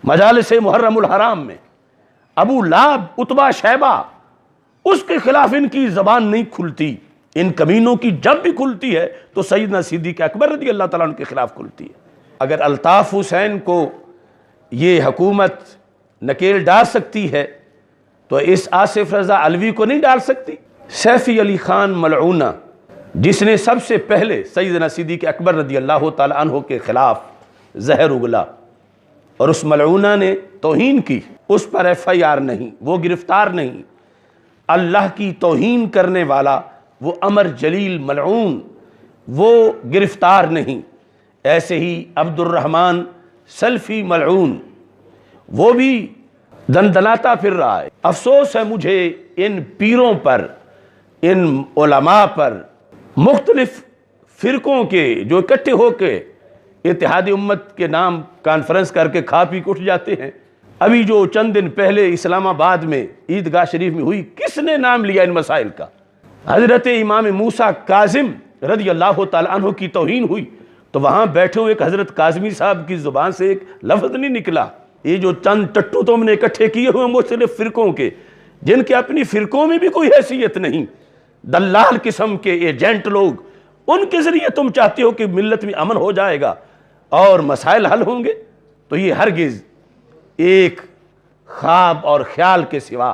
مجالس محرم الحرام میں ابو لہب، عتبہ، شیبہ، اس کے خلاف ان کی زبان نہیں کھلتی، ان کمینوں کی جب بھی کھلتی ہے تو سیدنا صدیق اکبر رضی اللہ تعالیٰ عنہ کے خلاف کھلتی ہے۔ اگر الطاف حسین کو یہ حکومت نکیل ڈال سکتی ہے تو اس آصف رضا علوی کو نہیں ڈال سکتی؟ سیفی علی خان ملعونہ، جس نے سب سے پہلے سیدنا صدیق اکبر رضی اللہ تعالیٰ عنہ کے خلاف زہر اگلا اور اس ملعونہ نے توہین کی، اس پر ایف آئی آر نہیں، وہ گرفتار نہیں۔ اللہ کی توہین کرنے والا وہ عمر جلیل ملعون، وہ گرفتار نہیں۔ ایسے ہی عبد الرحمن سلفی ملعون، وہ بھی دندناتا پھر رہا ہے۔ افسوس ہے مجھے ان پیروں پر، ان علماء پر، مختلف فرقوں کے جو اکٹھے ہو کے اتحاد امت کے نام کانفرنس کر کے کھا پی کے اٹھ جاتے ہیں۔ ابھی جو چند دن پہلے اسلام آباد میں عیدگاہ شریف میں ہوئی، کس نے نام لیا ان مسائل کا؟ حضرت امام موسیٰ کاظم رضی اللہ تعالیٰ عنہ کی توہین ہوئی تو وہاں بیٹھے ہوئے ایک حضرت کاظمی صاحب کی زبان سے ایک لفظ نہیں نکلا۔ یہ جو چند ٹٹو تم نے اکٹھے کیے ہوئے مختلف فرقوں کے، جن کے اپنی فرقوں میں بھی کوئی حیثیت نہیں، دلال قسم کے ایجنٹ لوگ، ان کے ذریعے تم چاہتے ہو کہ ملت میں امن ہو جائے گا اور مسائل حل ہوں گے، تو یہ ہرگز ایک خواب اور خیال کے سوا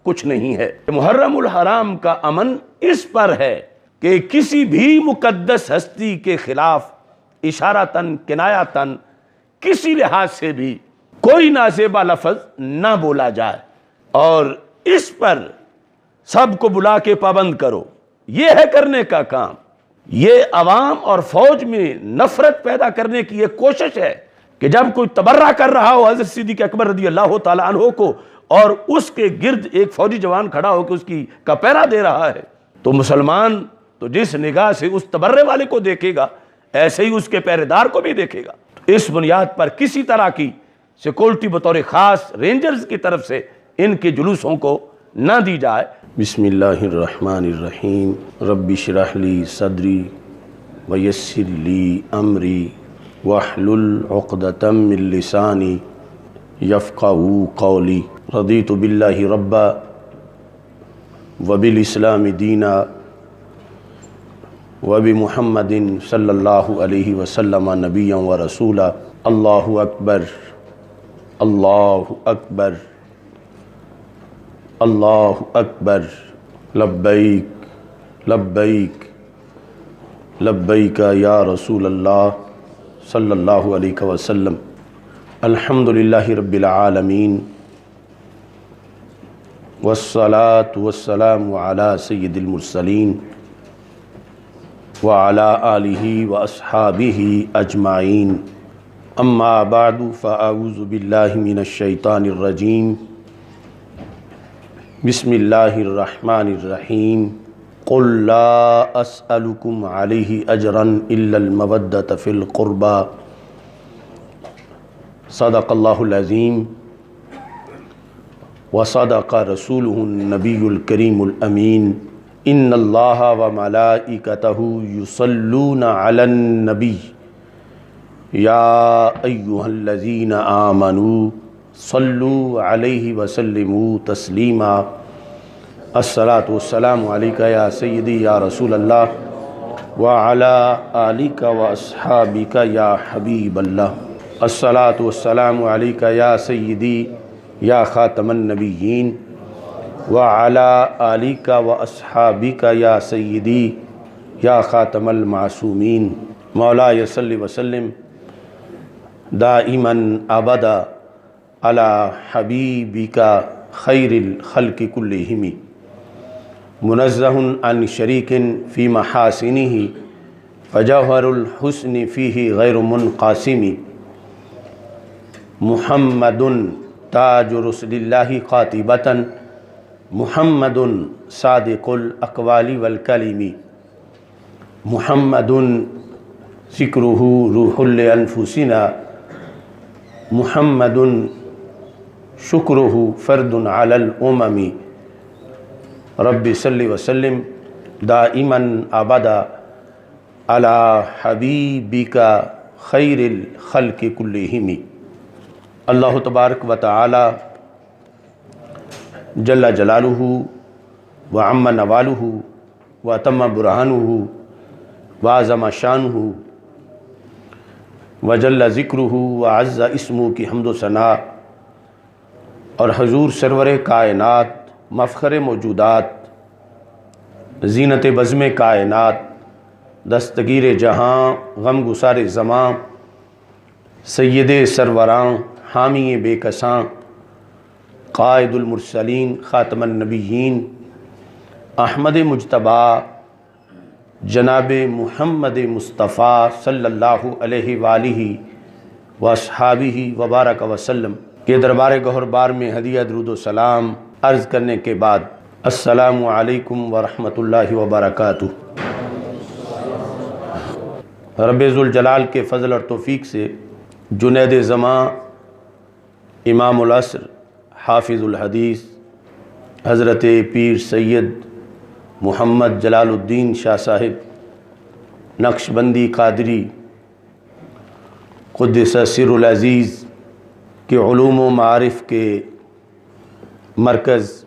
کچھ نہیں ہے۔ محرم الحرام کا امن اس پر ہے کہ کسی بھی مقدس ہستی کے خلاف اشارتاً کنایتاً کسی لحاظ سے بھی کوئی نازیبا لفظ نہ بولا جائے، اور اس پر سب کو بلا کے پابند کرو۔ یہ ہے کرنے کا کام۔ یہ عوام اور فوج میں نفرت پیدا کرنے کی ایک کوشش ہے کہ جب کوئی تبرہ کر رہا ہو حضرت صدیق اکبر رضی اللہ تعالیٰ عنہ کو اور اس کے گرد ایک فوجی جوان کھڑا ہو کے اس کی کا پہرا دے رہا ہے، تو مسلمان تو جس نگاہ سے اس تبرے والے کو دیکھے گا ایسے ہی اس کے پہرے دار کو بھی دیکھے گا۔ اس بنیاد پر کسی طرح کی سیکورٹی بطور خاص رینجرز کی طرف سے ان کے جلوسوں کو نہ دی جائے۔ بسم اللہ الرحمن الرحیم، رب اشرح لی صدری ویسر لی امری واحلل عقدۃ من لسانی یفقہوا قولی، رضیت باللہ ربا وبالاسلام دینا وبمحمد صلی اللہ علیہ وسلم نبیا ورسولا۔ اللہ اکبر، اللہ اکبر، اللہ اکبر، لبیک لبیک لبیک یا رسول اللہ صلی اللہ علیہ وسلم۔ الحمدللہ رب العالمین، والصلاة والسلام علی سید المرسلین وعلی آلہ واصحابہ اجمعین، اما بعد فاعوذ باللہ من الشیطان الرجیم، بسم اللہ الرحمن الرحیم۔ قل لا اسألکم علیہ اجرا الا المودۃ فی القربى، صدق اللہ العظیم وصدق رسولہ النبی الکریم الامین۔ ان اللہ وملائکتہ یصلون علی النبی یا ایہا الذین آمنوا صلوا علیہ وسلموا تسلیما۔ الصلاۃ والسلام علیک یا سیدی یا رسول اللہ وعلی آلک واصحابک یا حبیب اللہ۔ الصلاۃ والسلام علیک یا سیدی یا خاتم النبیین وعلی آلک واصحابک یا سیدی یا خاتم المعصومین۔ مولاي صل وسلم دائما ابدا علی حبیبک خیر الخلق کلہم، منزہ عن شریک فی محاسنہ فجوہر الحسن فیہ غیر منقاسم۔ محمد تاج رسل اللہ قاطبۃ، محمد صادق الاقوال والکلم، محمد ذکرہ روح لانفسنا، محمد شکرہ فرد علی الامم۔ رب صلی وسلم دائما ابدا علی حبیبک خیر الخلق کلہم۔ اللہ تبارک و تعالی جل جلالہ و عم نوالہ و اتم برہانہ و اعظم شانہ و جل ذکرہ و عز اسمہ کی حمد و ثنا اور حضور سرور کائنات مفخر موجودات زینت بزم کائنات دستگیر جہاں غم گسار زماں سید سروراں حامی بے کساں قائد المرسلین خاتم النبیین احمد مجتبیٰ جناب محمد مصطفیٰ صلی اللہ علیہ وآلہ واصحابہ وبارک وسلم کے دربار گہر بار میں ہدیہ درود و سلام عرض کرنے کے بعد السلام علیکم ورحمۃ اللہ وبرکاتہ۔ رب ذوالجلال کے فضل اور توفیق سے جنید زماں امام العصر حافظ الحدیث حضرت پیر سید محمد جلال الدین شاہ صاحب نقشبندی قادری قدس سر العزیز کے علوم و معارف کے مرکز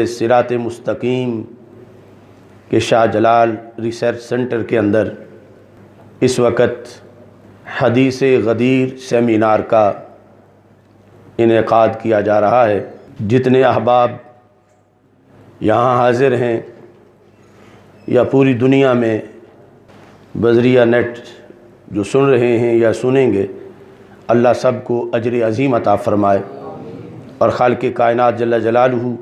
صراط مستقیم کے شاہ جلال ریسرچ سنٹر کے اندر اس وقت حدیث غدیر سیمینار کا انعقاد کیا جا رہا ہے۔ جتنے احباب یہاں حاضر ہیں یا پوری دنیا میں بذریعہ نیٹ جو سن رہے ہیں یا سنیں گے، اللہ سب کو اجر عظیم عطا فرمائے اور خالق کائنات جل جلالہ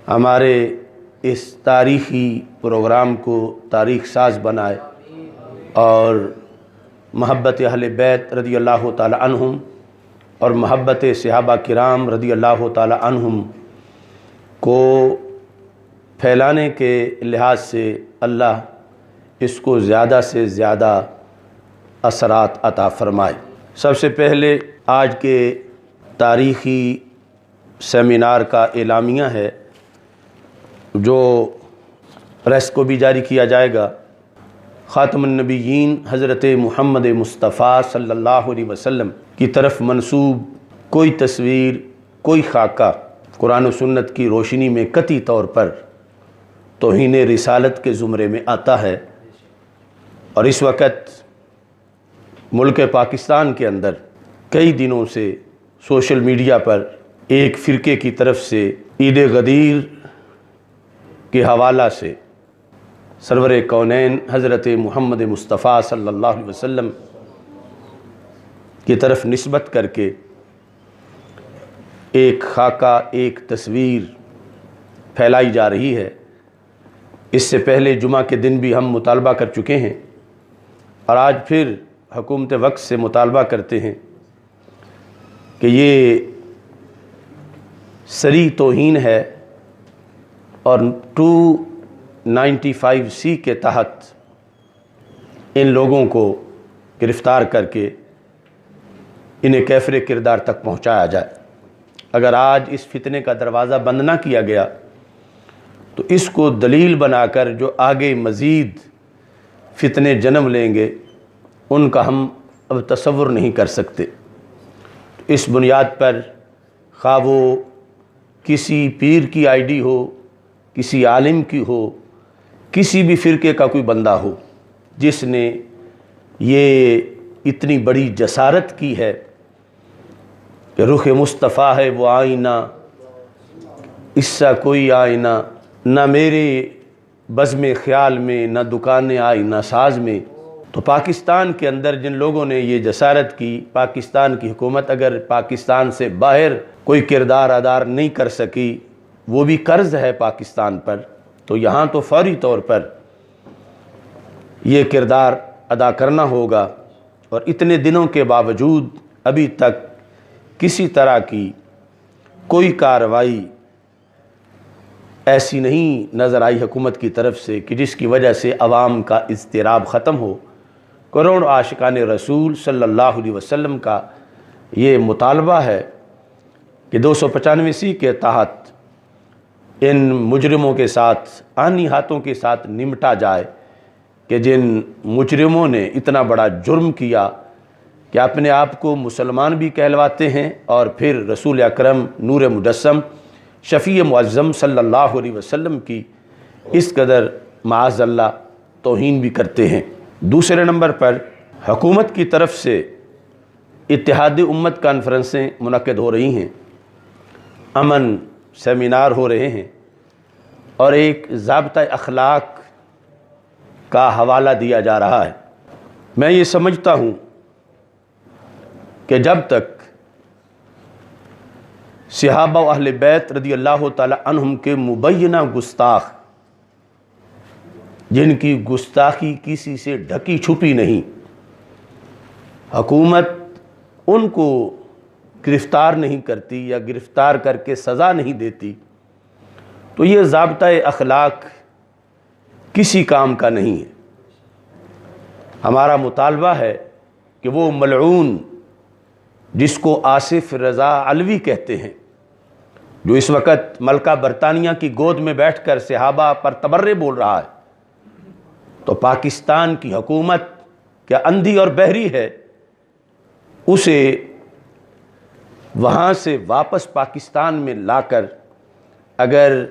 ہمارے اس تاریخی پروگرام کو تاریخ ساز بنائے اور محبت اہل بیت رضی اللہ تعالی عنہم اور محبت صحابہ کرام رضی اللہ تعالی عنہم کو پھیلانے کے لحاظ سے اللہ اس کو زیادہ سے زیادہ اثرات عطا فرمائے۔ سب سے پہلے آج کے تاریخی سیمینار کا اعلامیہ ہے جو پریس کو بھی جاری کیا جائے گا۔ خاتم النبیین حضرت محمد مصطفیٰ صلی اللہ علیہ وسلم کی طرف منسوب کوئی تصویر، کوئی خاکہ قرآن و سنت کی روشنی میں قطعی طور پر توہین رسالت کے زمرے میں آتا ہے، اور اس وقت ملک پاکستان کے اندر کئی دنوں سے سوشل میڈیا پر ایک فرقے کی طرف سے عید غدیر کے حوالہ سے سرور کونین حضرت محمد مصطفیٰ صلی اللہ علیہ وسلم کی طرف نسبت کر کے ایک خاکہ، ایک تصویر پھیلائی جا رہی ہے۔ اس سے پہلے جمعہ کے دن بھی ہم مطالبہ کر چکے ہیں اور آج پھر حکومت وقت سے مطالبہ کرتے ہیں کہ یہ صریح توہین ہے اور 295C کے تحت ان لوگوں کو گرفتار کر کے انہیں کیفر کردار تک پہنچایا جائے۔ اگر آج اس فتنے کا دروازہ بند نہ کیا گیا تو اس کو دلیل بنا کر جو آگے مزید فتنے جنم لیں گے ان کا ہم اب تصور نہیں کر سکتے۔ اس بنیاد پر خواہ وہ کسی پیر کی آئی ڈی ہو، کسی عالم کی ہو، کسی بھی فرقے کا کوئی بندہ ہو جس نے یہ اتنی بڑی جسارت کی ہے کہ رخ مصطفیٰ ہے وہ آئینہ، اس سا کوئی آئینہ، نہ میرے بزم خیال میں، نہ دکان آئینہ ساز میں، تو پاکستان کے اندر جن لوگوں نے یہ جسارت کی، پاکستان کی حکومت اگر پاکستان سے باہر کوئی کردار ادا نہیں کر سکی، وہ بھی قرض ہے پاکستان پر، تو یہاں تو فوری طور پر یہ کردار ادا کرنا ہوگا۔ اور اتنے دنوں کے باوجود ابھی تک کسی طرح کی کوئی کارروائی ایسی نہیں نظر آئی حکومت کی طرف سے کہ جس کی وجہ سے عوام کا اضطراب ختم ہو۔ کروڑوں عاشقان رسول صلی اللہ علیہ وسلم کا یہ مطالبہ ہے کہ 295C کے تحت ان مجرموں کے ساتھ، آنی ہاتھوں کے ساتھ نمٹا جائے کہ جن مجرموں نے اتنا بڑا جرم کیا کہ اپنے آپ کو مسلمان بھی کہلواتے ہیں اور پھر رسول اکرم نور مجسم شفیع معظم صلی اللہ علیہ وسلم کی اس قدر معاذ اللہ توہین بھی کرتے ہیں۔ دوسرے نمبر پر حکومت کی طرف سے اتحاد امت کانفرنسیں منعقد ہو رہی ہیں، امن سیمینار ہو رہے ہیں، اور ایک ضابطہ اخلاق کا حوالہ دیا جا رہا ہے۔ میں یہ سمجھتا ہوں کہ جب تک صحابہ و اہل بیت رضی اللہ تعالی عنہم کے مبینہ گستاخ، جن کی گستاخی کسی سے ڈھکی چھپی نہیں، حکومت ان کو گرفتار نہیں کرتی یا گرفتار کر کے سزا نہیں دیتی، تو یہ ضابطہ اخلاق کسی کام کا نہیں ہے۔ ہمارا مطالبہ ہے کہ وہ ملعون جس کو آصف رضا علوی کہتے ہیں، جو اس وقت ملکہ برطانیہ کی گود میں بیٹھ کر صحابہ پر تبرے بول رہا ہے، تو پاکستان کی حکومت کیا اندھی اور بہری ہے؟ اسے وہاں سے واپس پاکستان میں لا کر اگر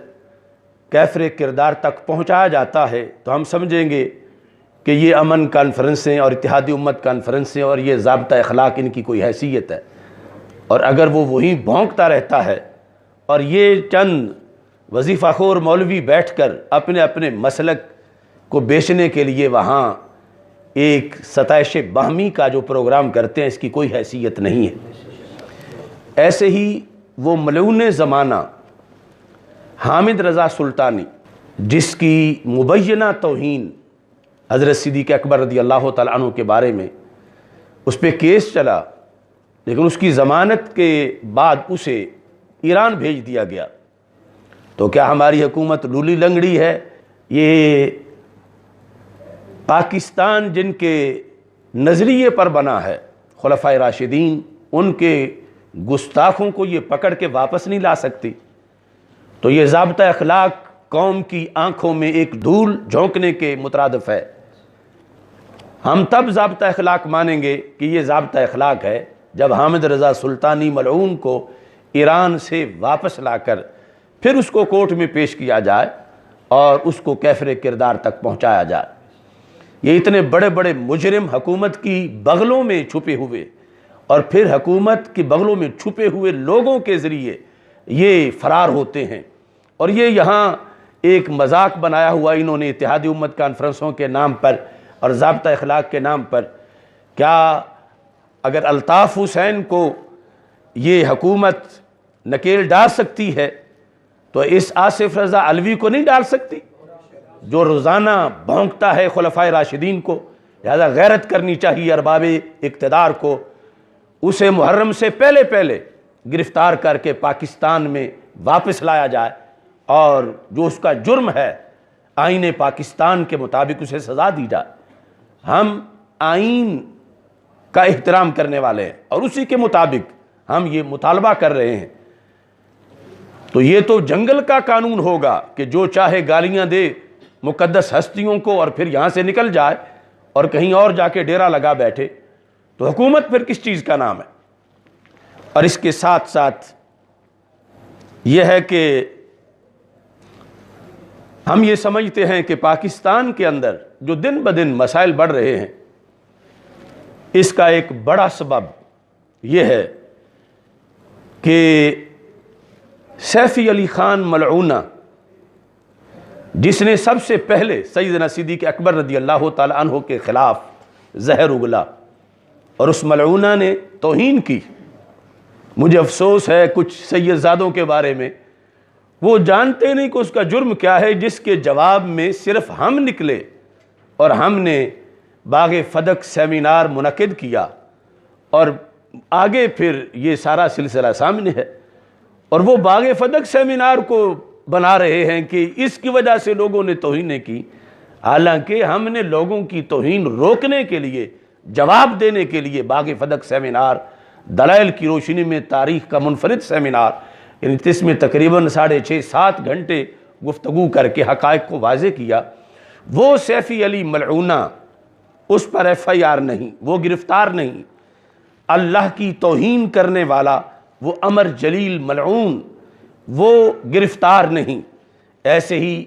کیفر کردار تک پہنچایا جاتا ہے تو ہم سمجھیں گے کہ یہ امن کانفرنسیں اور اتحادی امت کانفرنسیں اور یہ ضابطہ اخلاق ان کی کوئی حیثیت ہے۔ اور اگر وہ وہیں بھونکتا رہتا ہے اور یہ چند وظیفہ خور مولوی بیٹھ کر اپنے اپنے مسلک کو بیچنے کے لیے وہاں ایک ستائش باہمی کا جو پروگرام کرتے ہیں، اس کی کوئی حیثیت نہیں ہے۔ ایسے ہی وہ ملعون زمانہ حامد رضا سلطانی، جس کی مبینہ توہین حضرت صدیق اکبر رضی اللہ تعالیٰ عنہ کے بارے میں اس پہ کیس چلا، لیکن اس کی ضمانت کے بعد اسے ایران بھیج دیا گیا، تو کیا ہماری حکومت لولی لنگڑی ہے؟ یہ پاکستان جن کے نظریے پر بنا ہے، خلفائے راشدین، ان کے گستاخوں کو یہ پکڑ کے واپس نہیں لا سکتی، تو یہ ضابطہ اخلاق قوم کی آنکھوں میں ایک دھول جھونکنے کے مترادف ہے۔ ہم تب ضابطہ اخلاق مانیں گے کہ یہ ضابطہ اخلاق ہے جب حامد رضا سلطانی ملعون کو ایران سے واپس لا کر پھر اس کو کورٹ میں پیش کیا جائے اور اس کو کیفر کردار تک پہنچایا جائے۔ یہ اتنے بڑے بڑے مجرم حکومت کی بغلوں میں چھپے ہوئے اور پھر حکومت کی بغلوں میں چھپے ہوئے لوگوں کے ذریعے یہ فرار ہوتے ہیں، اور یہ یہاں ایک مذاق بنایا ہوا انہوں نے اتحادی امت کانفرنسوں کے نام پر اور ضابطہ اخلاق کے نام پر۔ کیا اگر الطاف حسین کو یہ حکومت نکیل ڈال سکتی ہے تو اس آصف رضا علوی کو نہیں ڈال سکتی، جو روزانہ بھونکتا ہے خلفائے راشدین کو؟ لہذا غیرت کرنی چاہیے ارباب اقتدار کو، اسے محرم سے پہلے پہلے گرفتار کر کے پاکستان میں واپس لایا جائے، اور جو اس کا جرم ہے آئین پاکستان کے مطابق اسے سزا دی جائے۔ ہم آئین کا احترام کرنے والے ہیں اور اسی کے مطابق ہم یہ مطالبہ کر رہے ہیں، تو یہ تو جنگل کا قانون ہوگا کہ جو چاہے گالیاں دے مقدس ہستیوں کو اور پھر یہاں سے نکل جائے اور کہیں اور جا کے ڈیرا لگا بیٹھے، تو حکومت پھر کس چیز کا نام ہے؟ اور اس کے ساتھ ساتھ یہ ہے کہ ہم یہ سمجھتے ہیں کہ پاکستان کے اندر جو دن بدن مسائل بڑھ رہے ہیں، اس کا ایک بڑا سبب یہ ہے کہ سیفی علی خان ملعونہ، جس نے سب سے پہلے سیدنا صدیق اکبر رضی اللہ تعالی عنہ کے خلاف زہر اگلا اور اس ملعونہ نے توہین کی۔ مجھے افسوس ہے کچھ سید زادوں کے بارے میں، وہ جانتے نہیں کہ اس کا جرم کیا ہے، جس کے جواب میں صرف ہم نکلے اور ہم نے باغ فدق سیمینار منعقد کیا، اور آگے پھر یہ سارا سلسلہ سامنے ہے، اور وہ باغ فدق سیمینار کو بنا رہے ہیں کہ اس کی وجہ سے لوگوں نے توہینیں کی، حالانکہ ہم نے لوگوں کی توہین روکنے کے لیے، جواب دینے کے لیے باغ فدق سیمینار، دلائل کی روشنی میں تاریخ کا منفرد سیمینار، یعنی اس میں تقریباً 6.5-7 گھنٹے گفتگو کر کے حقائق کو واضح کیا۔ وہ سیفی علی ملعونہ، اس پر ایف آئی آر نہیں، وہ گرفتار نہیں، اللہ کی توہین کرنے والا وہ امر جلیل ملعون وہ گرفتار نہیں۔ ایسے ہی